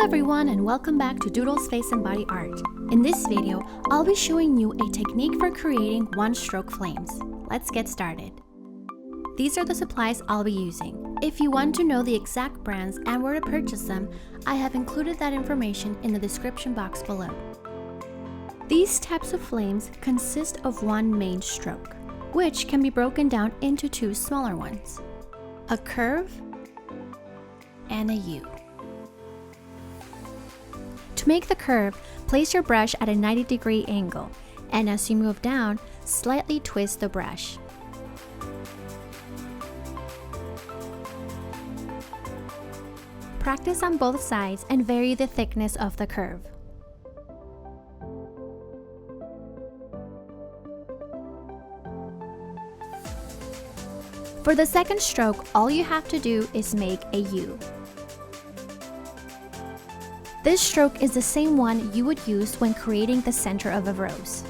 everyone, and welcome back to Doodle's Face and Body Art. In this video, I'll be showing you a technique for creating one-stroke flames. Let's get started. These are the supplies I'll be using. If you want to know the exact brands and where to purchase them, I have included that information in the description box below. These types of flames consist of one main stroke, which can be broken down into two smaller ones: a curve and a U. To make the curve, place your brush at a 90-degree angle, and as you move down, slightly twist the brush. Practice on both sides and vary the thickness of the curve. For the second stroke, all you have to do is make a U. This stroke is the same one you would use when creating the center of a rose.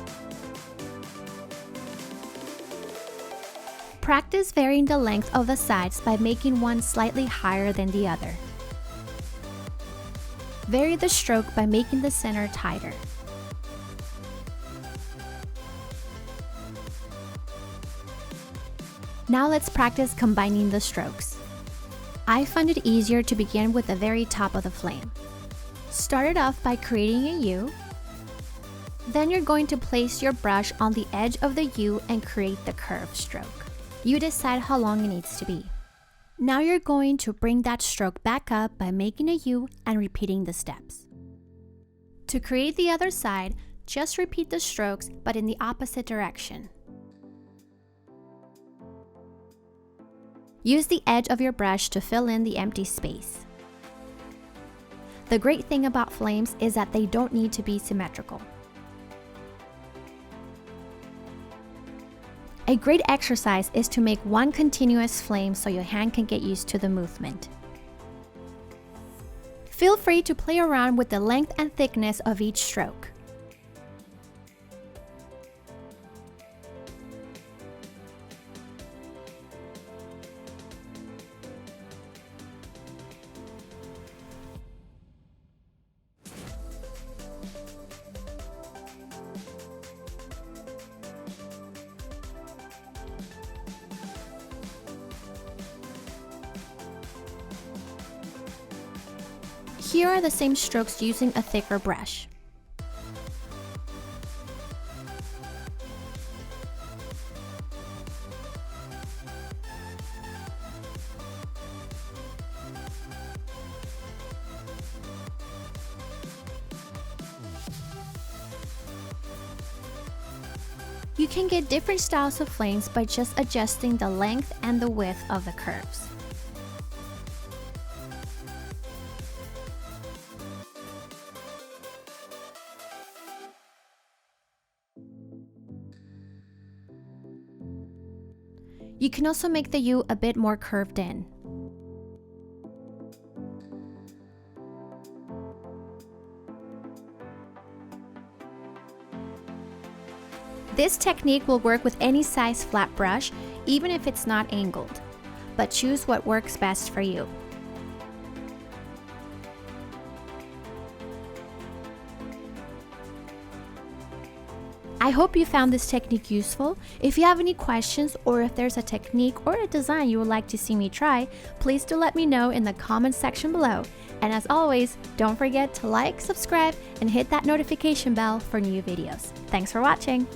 Practice varying the length of the sides by making one slightly higher than the other. Vary the stroke by making the center tighter. Now let's practice combining the strokes. I find it easier to begin with the very top of the flame. Start it off by creating a U. Then you're going to place your brush on the edge of the U and create the curved stroke. You decide how long it needs to be. Now you're going to bring that stroke back up by making a U and repeating the steps. To create the other side, just repeat the strokes but in the opposite direction. Use the edge of your brush to fill in the empty space. The great thing about flames is that they don't need to be symmetrical. A great exercise is to make one continuous flame so your hand can get used to the movement. Feel free to play around with the length and thickness of each stroke. Here are the same strokes using a thicker brush. You can get different styles of flames by just adjusting the length and the width of the curves. You can also make the U a bit more curved in. This technique will work with any size flat brush, even if it's not angled, but choose what works best for you. I hope you found this technique useful. If you have any questions or if there's a technique or a design you would like to see me try, please do let me know in the comments section below. And as always, don't forget to like, subscribe, and hit that notification bell for new videos. Thanks for watching!